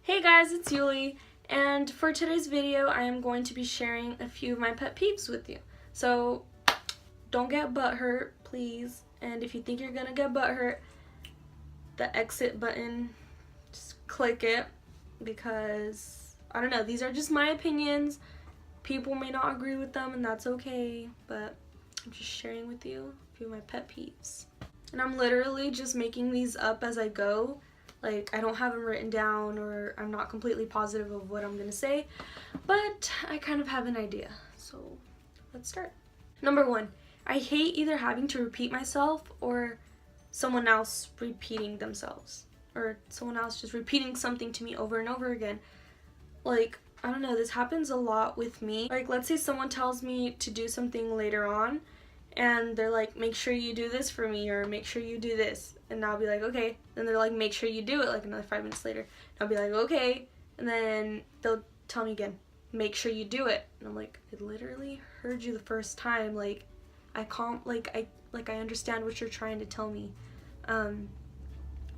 Hey guys, it's Yuli, and for today's video I am going to be sharing a few of my pet peeves with you. So don't get butthurt, please, and if you think you're gonna get butthurt, the exit button, just click it, because I don't know, these are just my opinions. People may not agree with them and that's okay, but I'm just sharing with you a few of my pet peeves. And I'm literally just making these up as I go. Like, I don't have them written down, or I'm not completely positive of what I'm gonna say, but I kind of have an idea. So let's start. Number one, I hate either having to repeat myself or someone else repeating themselves, or someone else just repeating something to me over and over again. Like, I don't know, this happens a lot with me. Like, let's say someone tells me to do something later on, and they're like, make sure you do this for me, or make sure you do this. And I'll be like, okay. Then they're like, make sure you do it, like another 5 minutes later. And I'll be like, okay. And then they'll tell me again, make sure you do it. And I'm like, I literally heard you the first time. Like, I can't, I understand what you're trying to tell me. But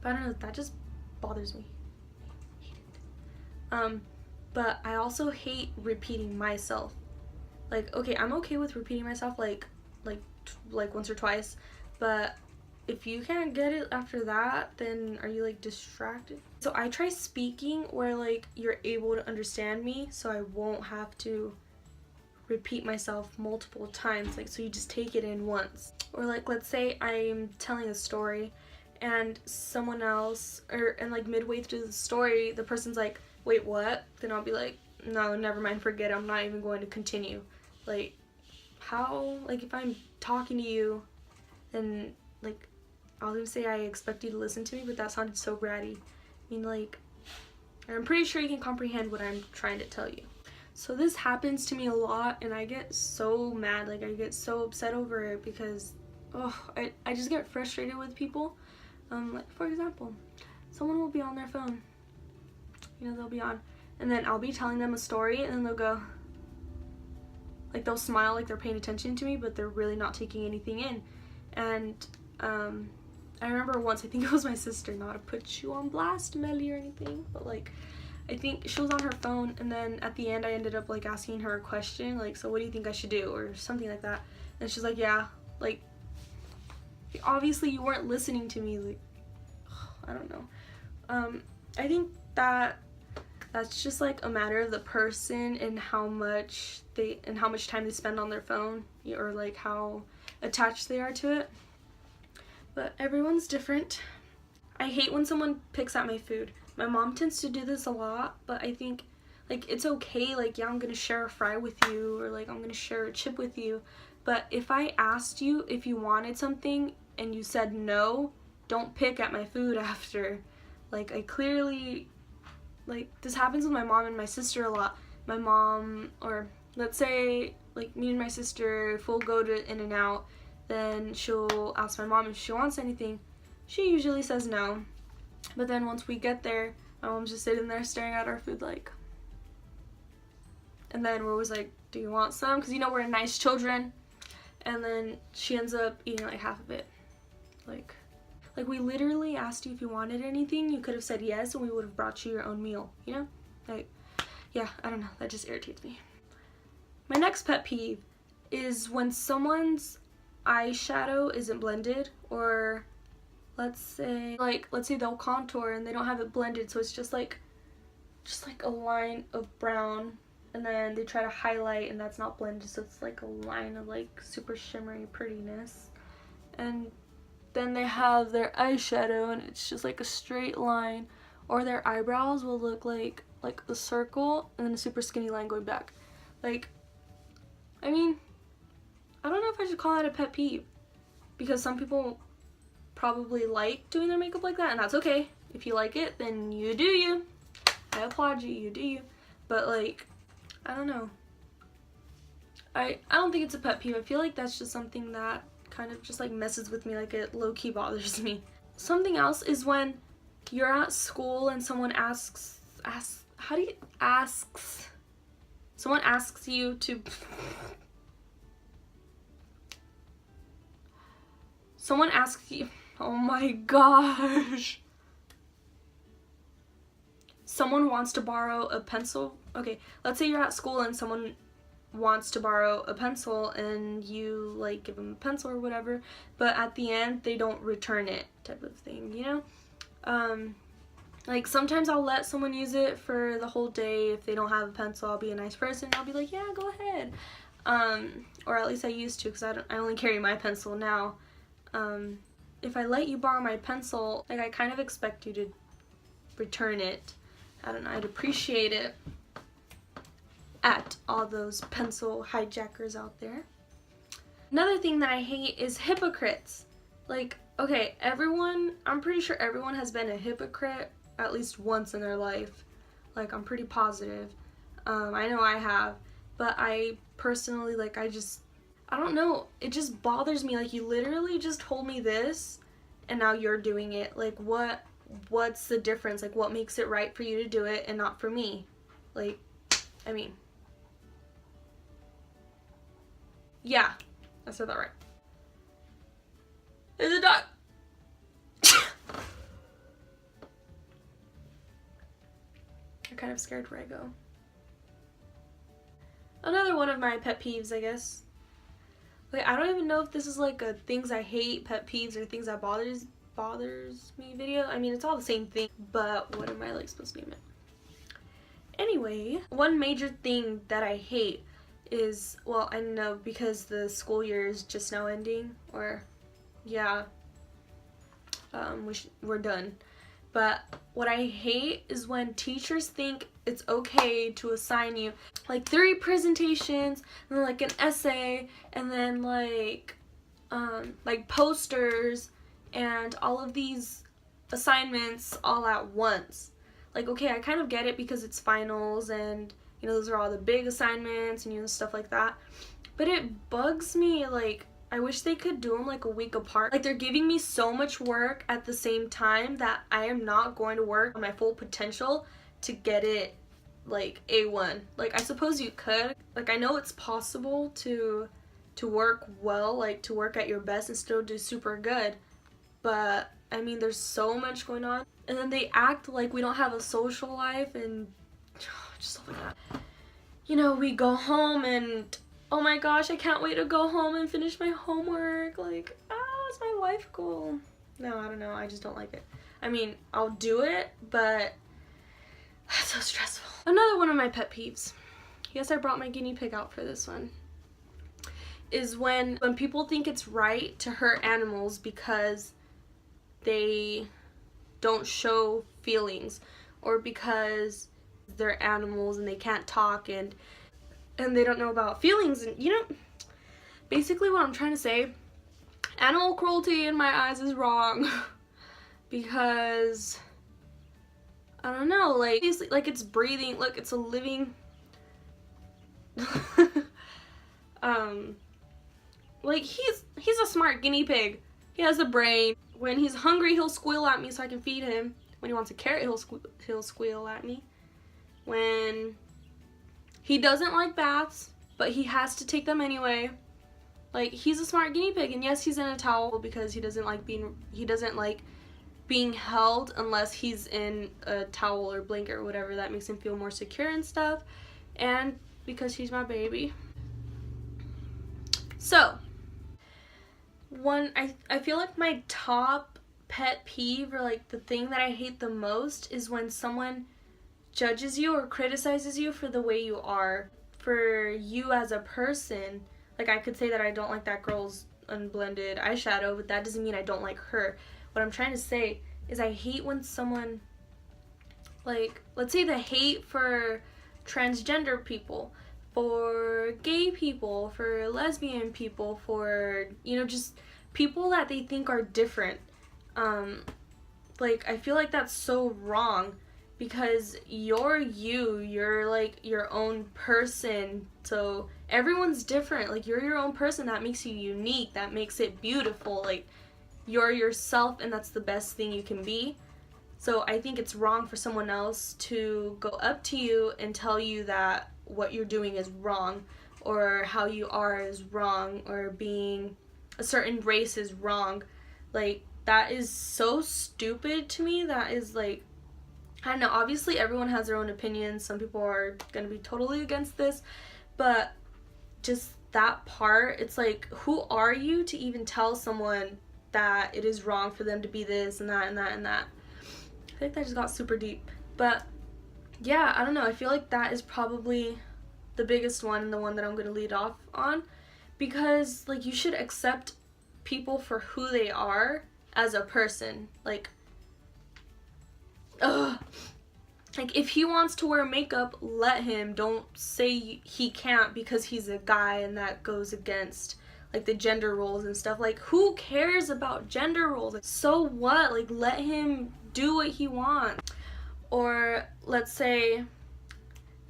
I don't know, that just bothers me. I hate it. But I also hate repeating myself. Like, okay, I'm okay with repeating myself like once or twice, but if you can't get it after that, then are you like distracted? So I try speaking where like you're able to understand me, so I won't have to repeat myself multiple times, like, so you just take it in once. Or like, let's say I'm telling a story and someone else, and like midway through the story the person's like, wait, what? Then I'll be like, no, never mind, forget it, I'm not even going to continue. Like, how, like, if I'm talking to you and like, I was gonna say I expect you to listen to me, but that sounded so bratty. I mean, like, I'm pretty sure you can comprehend what I'm trying to tell you. So this happens to me a lot, and I get so mad, like I get so upset over it, because I just get frustrated with people. Like, for example, someone will be on their phone, you know, they'll be on, and then I'll be telling them a story, and then they'll go, like, they'll smile like they're paying attention to me, but they're really not taking anything in. And I remember once, I think it was my sister, not to put you on blast, Melly, or anything, but like, I think she was on her phone, and then at the end I ended up like asking her a question, like, so what do you think I should do, or something like that. And she's like, yeah, like, obviously you weren't listening to me. Like, I don't know. I think that's just like a matter of the person and how much time they spend on their phone, or like how attached they are to it. But everyone's different. I hate when someone picks at my food. My mom tends to do this a lot, but I think, like, it's okay, like, yeah, I'm gonna share a fry with you, or like I'm gonna share a chip with you, but if I asked you if you wanted something and you said no, don't pick at my food after. Like, I clearly, like, this happens with my mom and my sister a lot. My mom, or let's say, like, me and my sister, if we'll go to In-N-Out, then she'll ask my mom if she wants anything. She usually says no. But then once we get there, my mom's just sitting there staring at our food like. And then we're always like, do you want some? Because, you know, we're nice children. And then she ends up eating like half of it. Like, we literally asked you if you wanted anything. You could have said yes, and we would have brought you your own meal, you know? Like, yeah, I don't know. That just irritates me. My next pet peeve is when someone's eyeshadow isn't blended, or let's say they'll contour and they don't have it blended, so it's just like a line of brown, and then they try to highlight and that's not blended, so it's like a line of like super shimmery prettiness, and then they have their eyeshadow and it's just like a straight line, or their eyebrows will look like a circle and then a super skinny line going back. Like, I mean, I don't know if I should call that a pet peeve, because some people probably like doing their makeup like that, and that's okay. If you like it, then you do you. I applaud you, you do you. But like, I don't know. I don't think it's a pet peeve. I feel like that's just something that kind of just like messes with me, like it low-key bothers me. Something else is when you're at school and someone someone asks you to someone asks you, oh my gosh. someone wants to borrow a pencil. Okay, let's say you're at school and someone wants to borrow a pencil and you like give them a pencil or whatever, but at the end they don't return it, type of thing, you know? Like sometimes I'll let someone use it for the whole day. If they don't have a pencil, I'll be a nice person. I'll be like, yeah, go ahead. Or at least I used to, because I only carry my pencil now. If I let you borrow my pencil, like I kind of expect you to return it. I don't know, I'd appreciate it. At all those pencil hijackers out there. Another thing that I hate is hypocrites. Like, okay, I'm pretty sure everyone has been a hypocrite at least once in their life. Like, I'm pretty positive. I know I have. But I personally, like, I don't know, it just bothers me. Like, you literally just told me this, and now you're doing it. Like, what's the difference? Like, what makes it right for you to do it and not for me? Like, I mean, yeah, I said that right. There's a dog. I'm kind of scared where I go. Another one of my pet peeves, I guess. Like, I don't even know if this is like a things I hate, pet peeves, or things that bothers me video. I mean, it's all the same thing, but what am I like supposed to name it? Anyway, one major thing that I hate is, well, I know because the school year is just now ending, or yeah, we're done. But what I hate is when teachers think it's okay to assign you like 3 presentations and then like an essay and then like posters and all of these assignments all at once. Like, okay, I kind of get it because it's finals and, you know, those are all the big assignments and, you know, stuff like that. But it bugs me, like, I wish they could do them like a week apart. Like, they're giving me so much work at the same time that I am not going to work on my full potential to get it like A1. Like, I suppose you could. Like, I know it's possible to work well, like to work at your best and still do super good. But I mean, there's so much going on. And then they act like we don't have a social life and just stuff like that. You know, we go home and oh my gosh, I can't wait to go home and finish my homework. Like, it's my life goal. No, I don't know. I just don't like it. I mean, I'll do it, but it's so stressful. Another one of my pet peeves. Yes, I brought my guinea pig out for this one. Is when people think it's right to hurt animals because they don't show feelings, or because they're animals and they can't talk and they don't know about feelings. And you know, basically what I'm trying to say, animal cruelty in my eyes is wrong. Because I don't know, like it's breathing. Look, it's a living like he's a smart guinea pig. He has a brain. When he's hungry, he'll squeal at me so I can feed him. When he wants a carrot, he'll squeal at me. When he doesn't like baths, but he has to take them anyway. Like, he's a smart guinea pig, and yes, he's in a towel because he doesn't like being held unless he's in a towel or blanket or whatever that makes him feel more secure and stuff, and because he's my baby. So, I feel like my top pet peeve, or like the thing that I hate the most, is when someone judges you or criticizes you for the way you are, for you as a person. Like, I could say that I don't like that girl's unblended eyeshadow, but that doesn't mean I don't like her. What I'm trying to say is I hate when someone, like, let's say the hate for transgender people, for gay people, for lesbian people, for, you know, just people that they think are different. Like, I feel like that's so wrong, because you're like your own person, so everyone's different. Like, you're your own person. That makes you unique, that makes it beautiful. Like, you're yourself, and that's the best thing you can be. So I think it's wrong for someone else to go up to you and tell you that what you're doing is wrong, or how you are is wrong, or being a certain race is wrong. Like, that is so stupid to me. That is, like, I don't know, obviously everyone has their own opinions. Some people are gonna be totally against this, but just that part, it's like, who are you to even tell someone that it is wrong for them to be this and that and that and that? I think that just got super deep. But yeah, I don't know, I feel like that is probably the biggest one and the one that I'm gonna lead off on, because like, you should accept people for who they are as a person. Like, ugh. Like, if he wants to wear makeup, let him. Don't say he can't because he's a guy and that goes against, like, the gender roles and stuff. Like, who cares about gender roles? Like, so what? Like, let him do what he wants. Or, let's say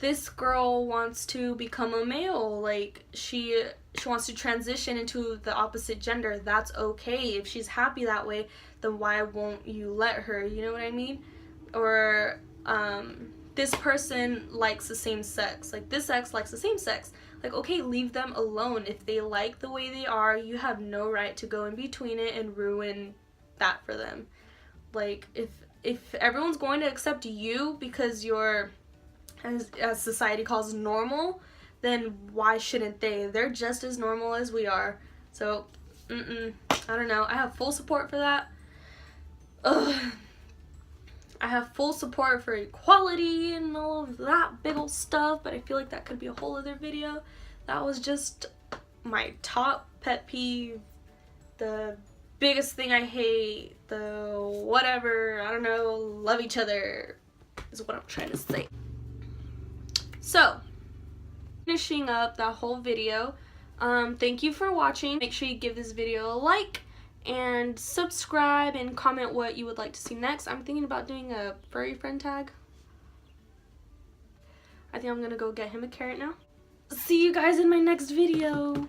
this girl wants to become a male. Like, she wants to transition into the opposite gender. That's okay. If she's happy that way, then why won't you let her? You know what I mean? Or this person likes the same sex, like this ex likes the same sex, like, okay, leave them alone. If they like the way they are, you have no right to go in between it and ruin that for them. Like, if everyone's going to accept you because you're, as society calls, normal, then why shouldn't they? They're just as normal as we are. So I don't know, I have full support for that. Ugh. I have full support for equality and all of that big old stuff, but I feel like that could be a whole other video. That was just my top pet peeve, the biggest thing I hate, the whatever, I don't know, love each other is what I'm trying to say. So, finishing up that whole video, thank you for watching. Make sure you give this video a like and subscribe and comment what you would like to see next. I'm thinking about doing a furry friend tag. I think I'm gonna go get him a carrot now. See you guys in my next video.